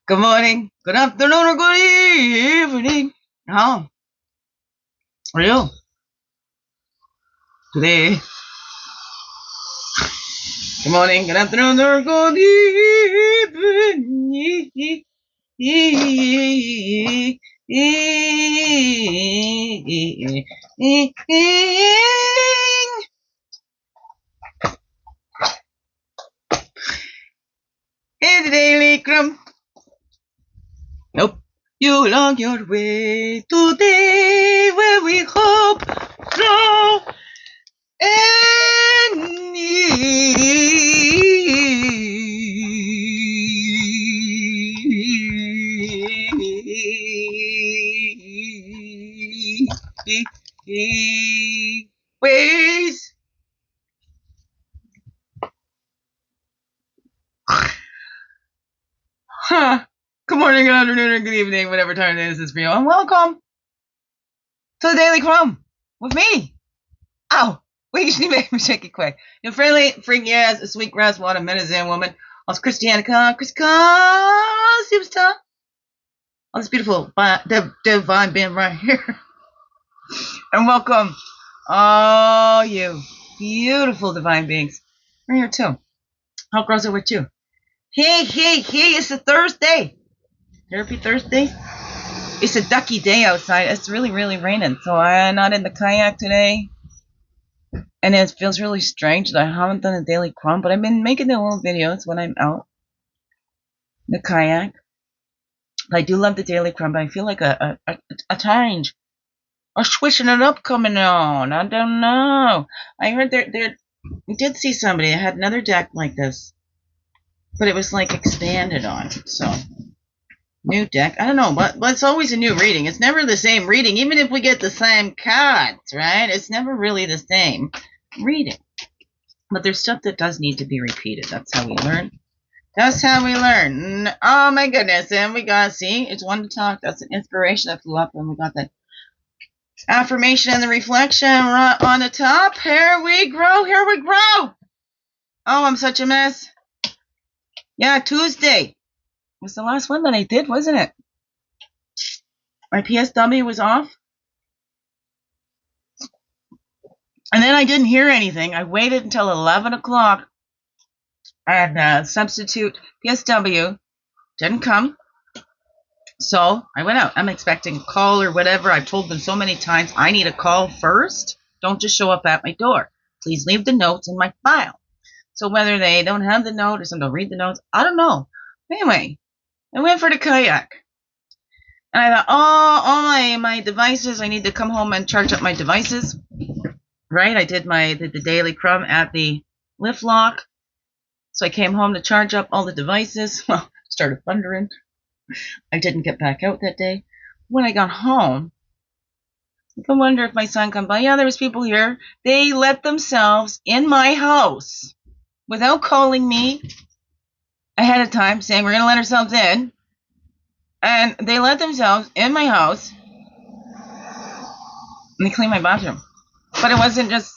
Good morning, good afternoon, or good evening. How are you today? Good morning, good afternoon, or good evening. In the daily CRUMB. Nope. You along your way today where we hope, grow, and ways. Good morning, good afternoon, or good evening, whatever time it is for you, and welcome to the Daily CRUMB with me. Ow! Wait, you make me shake it quick. Your friendly, freaky ass, a sweet grass water medicine woman. Also, Christianica, superstar. Oh, this beautiful divine being right here. And welcome, all you beautiful divine beings. We're here too. How gross are with you? Hey, it's a Thursday. Therapy Thursday. It's a ducky day outside. It's really, really raining. So I'm not in the kayak today. And it feels really strange that I haven't done a daily CRUMB, but I've been making the little videos when I'm out in the kayak. I do love the daily CRUMB, but I feel like a change. Or switching it up coming on. I don't know. I heard we did see somebody that had another deck like this, but it was like expanded on. So new deck. I don't know, but it's always a new reading. It's never the same reading, even if we get the same cards, right? It's never really the same reading. But there's stuff that does need to be repeated. That's how we learn. That's how we learn. Oh my goodness. And we got, see, it's one to talk. That's an inspiration that flew up, and we got that affirmation and the reflection right on the top. Here we grow. Oh, I'm such a mess. Yeah, Tuesday was the last one that I did, wasn't it? My PSW was off. And then I didn't hear anything. I waited until 11 o'clock. And substitute PSW didn't come. So I went out. I'm expecting a call or whatever. I've told them so many times, I need a call first. Don't just show up at my door. Please leave the notes in my file. So whether they don't have the note or some don't read the notes, I don't know. Anyway, I went for the kayak. And I thought, all my devices, I need to come home and charge up my devices. Right? I did the daily CRUMB at the lift lock. So I came home to charge up all the devices. Well, it started thundering. I didn't get back out that day. When I got home, I wonder if my son come by. Yeah, there was people here. They let themselves in my house without calling me ahead of time, saying we're going to let ourselves in. And they let themselves in my house. And they cleaned my bathroom. But it wasn't just...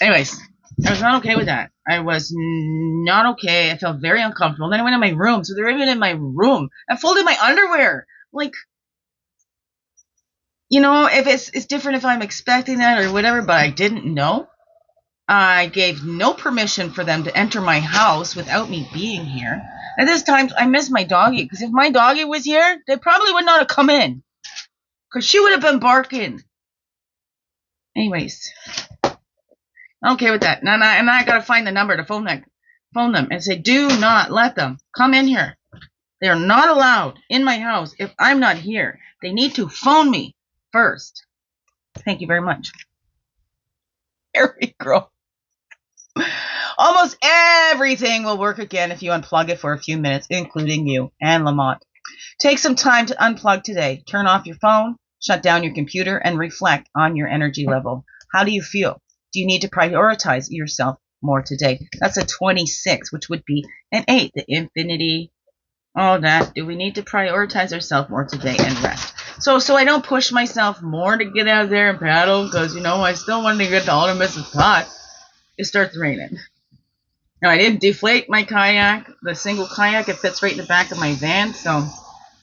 Anyways, I was not okay with that. I was not okay. I felt very uncomfortable. Then I went in my room. So they're even in my room. I folded my underwear. Like, you know, if it's different if I'm expecting that or whatever, but I didn't know. I gave no permission for them to enter my house without me being here. At this time, I miss my doggy. Because if my doggy was here, they probably would not have come in. Because she would have been barking. Anyways, I'm okay with that. And I got to find the number to phone them and say, do not let them come in here. They are not allowed in my house if I'm not here. They need to phone me first. Thank you very much. Here we go. Almost everything will work again if you unplug it for a few minutes, including you and Lamott. Take some time to unplug today. Turn off your phone, shut down your computer, and reflect on your energy level. How do you feel? Do you need to prioritize yourself more today? That's a 26, which would be an 8, the infinity, all that. Do we need to prioritize ourselves more today and rest? So I don't push myself more to get out there and paddle because, you know, I still want to get to Ultimate Spot. It starts raining. Now, I didn't deflate my kayak, the single kayak. It fits right in the back of my van, so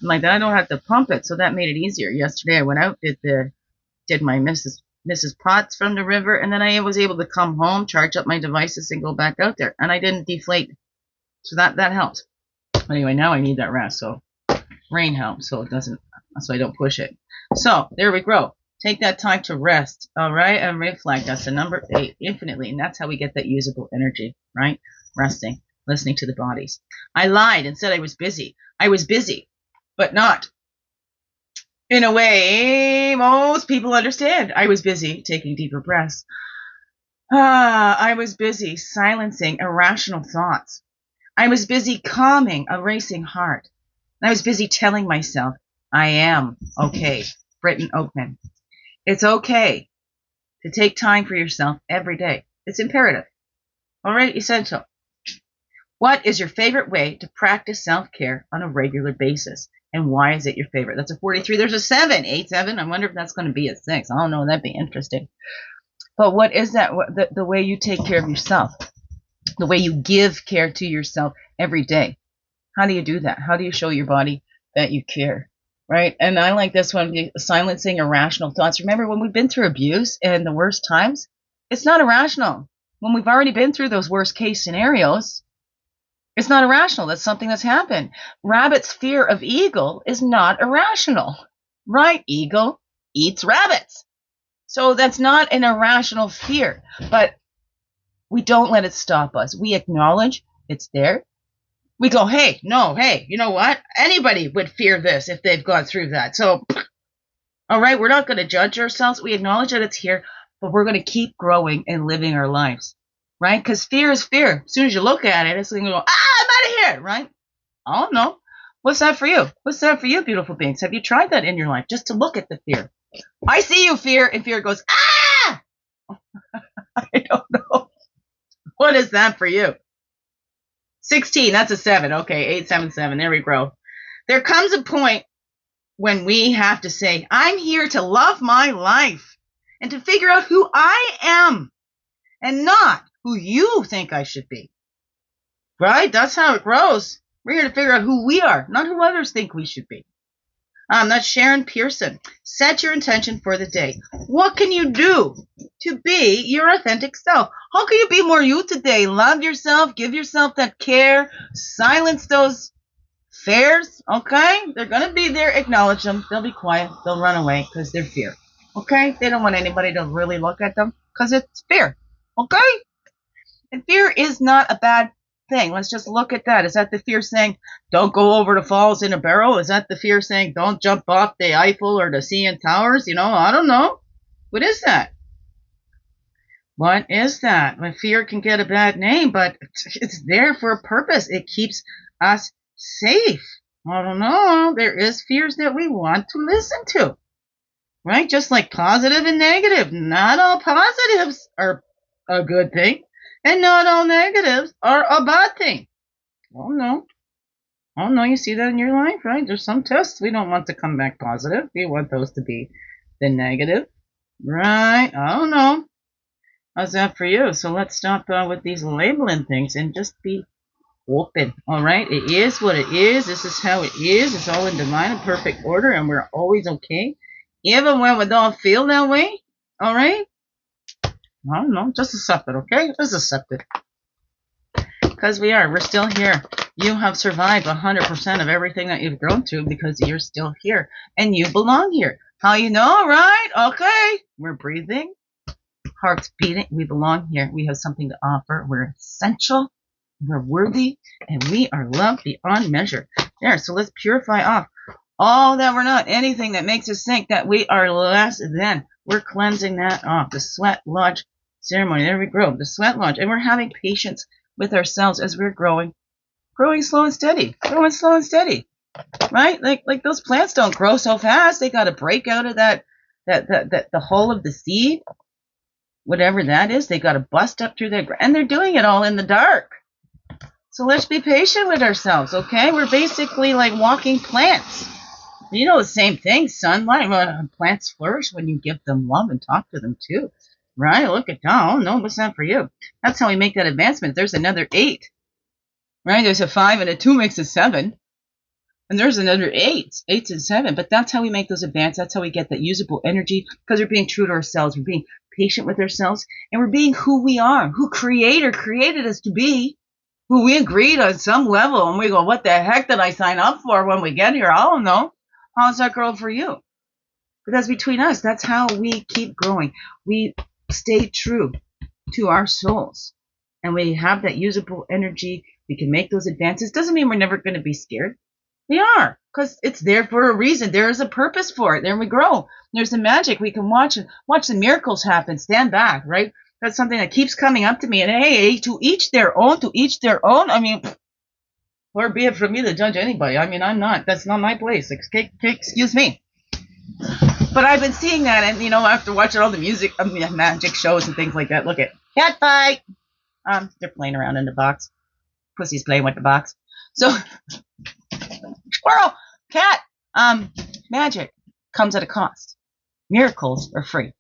like that, I don't have to pump it, so that made it easier. Yesterday, I went out, did my Mrs. Potts from the river, and then I was able to come home, charge up my devices, and go back out there. And I didn't deflate, so that helped. Anyway, now I need that rest, so rain helps, so it doesn't, so I don't push it. So there we go. Take that time to rest, all right, and reflect. That's the number 8, infinitely, and that's how we get that usable energy, right? Resting, listening to the bodies. I lied and said I was busy. I was busy, but not in a way most people understand. I was busy taking deeper breaths. I was busy silencing irrational thoughts. I was busy calming a racing heart. I was busy telling myself, I am okay. Britton Oakman. It's okay to take time for yourself every day. It's imperative. All right, essential. What is your favorite way to practice self-care on a regular basis? And why is it your favorite? That's a 43. There's a 7. 8, 7. I wonder if that's going to be a 6. I don't know. That'd be interesting. But what is that? The way you take care of yourself. The way you give care to yourself every day. How do you do that? How do you show your body that you care? Right? And I like this one, silencing irrational thoughts. Remember, when we've been through abuse and the worst times, it's not irrational. When we've already been through those worst case scenarios, it's not irrational. That's something that's happened. Rabbit's fear of eagle is not irrational. Right? Eagle eats rabbits. So that's not an irrational fear. But we don't let it stop us. We acknowledge it's there. We go, hey, no, hey, you know what? Anybody would fear this if they've gone through that. So, all right, we're not going to judge ourselves. We acknowledge that it's here, but we're going to keep growing and living our lives, right? Because fear is fear. As soon as you look at it, it's going to go, I'm out of here, right? I don't know. What's that for you? What's that for you, beautiful beings? Have you tried that in your life, just to look at the fear? I see you, fear, and fear goes, ah! I don't know. What is that for you? 16, that's a 7. Okay, 8, 7, 7. There we go. There comes a point when we have to say, I'm here to love my life and to figure out who I am and not who you think I should be. Right? That's how it grows. We're here to figure out who we are, not who others think we should be. That's Sharon Pearson. Set your intention for the day. What can you do to be your authentic self? How can you be more you today? Love yourself. Give yourself that care. Silence those fears. Okay? They're going to be there. Acknowledge them. They'll be quiet. They'll run away because they're fear. Okay? They don't want anybody to really look at them because it's fear. Okay? And fear is not a bad thing. Let's just look at that. Is that the fear saying, don't go over the falls in a barrel? Is that the fear saying, don't jump off the Eiffel or the CN Towers? You know, I don't know. What is that? What is that? My fear can get a bad name, but it's there for a purpose. It keeps us safe. I don't know. There is fears that we want to listen to. Right? Just like positive and negative. Not all positives are a good thing. And not all negatives are a bad thing. Oh no. Oh no, you see that in your life, right? There's some tests we don't want to come back positive. We want those to be the negative. Right? I don't know. How's that for you? So let's stop with these labeling things and just be open. All right? It is what it is. This is how it is. It's all in divine and perfect order, and we're always okay. Even when we don't feel that way. All right? I don't know. Just accept it, okay? Just accept it. Because we're still here. You have survived 100% of everything that you've grown through because you're still here. And you belong here. How you know, right? Okay. We're breathing. Heart's beating. We belong here. We have something to offer. We're essential. We're worthy. And we are loved beyond measure. There. So let's purify off all that we're not. Anything that makes us think that we are less than. We're cleansing that off. The sweat lodge ceremony. There we go. The sweat lodge. And we're having patience with ourselves as we're growing. Growing slow and steady. Growing slow and steady. Right? Like those plants don't grow so fast. They got to break out of that the hole of the seed. Whatever that is. They got to bust up through their... And they're doing it all in the dark. So let's be patient with ourselves, okay? We're basically like walking plants. You know the same thing, sunlight. Plants flourish when you give them love and talk to them too. Right? Look at that. Oh, no, what's that for you? That's how we make that advancement. There's another 8. Right? There's a 5 and a 2 makes a 7. And there's another 8. 8 and 7. But that's how we make those advances. That's how we get that usable energy, because we're being true to ourselves. We're being patient with ourselves. And we're being who we are, who Creator created us to be, who we agreed on some level. And we go, what the heck did I sign up for when we get here? I don't know. How's that girl for you? But that's between us. That's how we keep growing. We stay true to our souls. And we have that usable energy. We can make those advances. Doesn't mean we're never going to be scared. We are, because it's there for a reason. There is a purpose for it. There we grow. There's the magic. We can watch the miracles happen. Stand back, right? That's something that keeps coming up to me. And hey, to each their own, to each their own. I mean, where be it from me to judge anybody? I mean, I'm not. That's not my place. Excuse me. But I've been seeing that, and after watching all the magic shows and things like that, look at cat fight. They're playing around in the box. Pussy's playing with the box. So, squirrel, cat, magic comes at a cost. Miracles are free.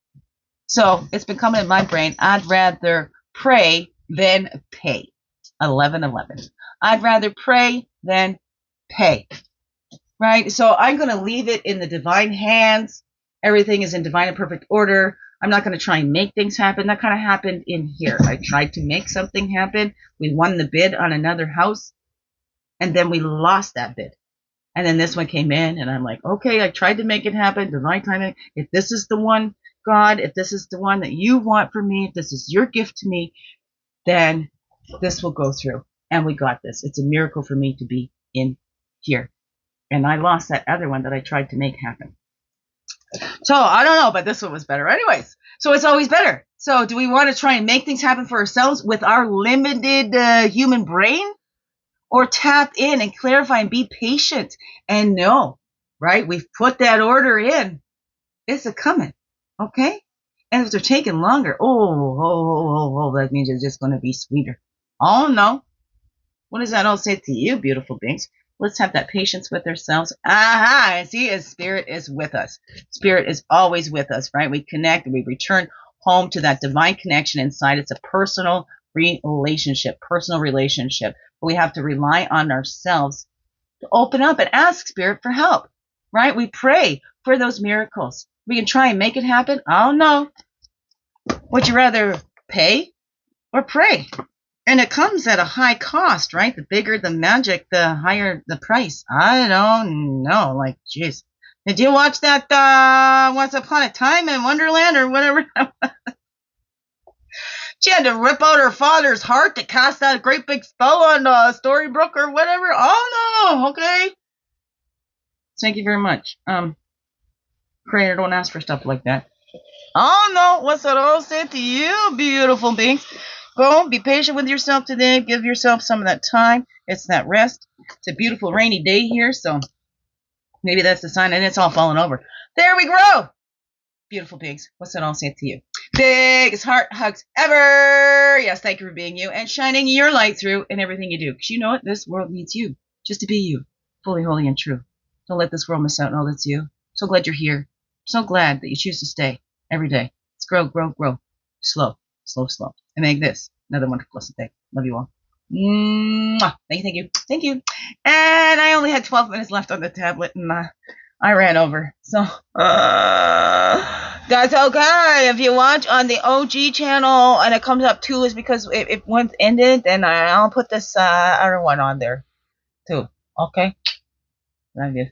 So it's been coming in my brain. I'd rather pray than pay. 11:11. I'd rather pray than pay. Right? So I'm going to leave it in the divine hands. Everything is in divine and perfect order. I'm not going to try and make things happen. That kind of happened in here. I tried to make something happen. We won the bid on another house, and then we lost that bid. And then this one came in, and I'm like, okay, I tried to make it happen. Divine timing. If this is the one, God, if this is the one that you want for me, if this is your gift to me, then this will go through. And we got this. It's a miracle for me to be in here. And I lost that other one that I tried to make happen. So I don't know, but this one was better anyways. So it's always better. So do we want to try and make things happen for ourselves with our limited human brain? Or tap in and clarify and be patient and know, right? We've put that order in. It's a coming, okay? And if they're taking longer, that means it's just going to be sweeter. Oh, no. What does that all say to you, beautiful beings? Let's have that patience with ourselves. Aha! See, as Spirit is with us. Spirit is always with us, right? We connect and we return home to that divine connection inside. It's a personal relationship. But we have to rely on ourselves to open up and ask Spirit for help, right? We pray for those miracles. We can try and make it happen. I don't know. Would you rather pay or pray? And it comes at a high cost, right? The bigger the magic, the higher the price. I don't know. Like, jeez. Did you watch that Once Upon a Time in Wonderland or whatever? She had to rip out her father's heart to cast that great big spell on Storybrooke or whatever. Oh, no. Okay. Thank you very much. Creator, don't ask for stuff like that. Oh, no. What's that all said to you, beautiful beings? Go, be patient with yourself today. Give yourself some of that time. It's that rest. It's a beautiful rainy day here, so maybe that's the sign, and it's all falling over. There we grow. Beautiful beings. What's that all say to you? Biggest heart hugs ever. Yes, thank you for being you and shining your light through in everything you do. Because you know what? This world needs you. Just to be you. Fully, holy, and true. Don't let this world miss out on all that's you. So glad you're here. So glad that you choose to stay every day. Let's grow, grow, grow. Slow, slow, slow. And make this another wonderful, blessed day. Love you all. Mwah. Thank you. Thank you. And I only had 12 minutes left on the tablet, and I ran over. So, that's okay. If you watch on the OG channel and it comes up too, is because if once ended, then I'll put this other one on there too. Okay? Love you.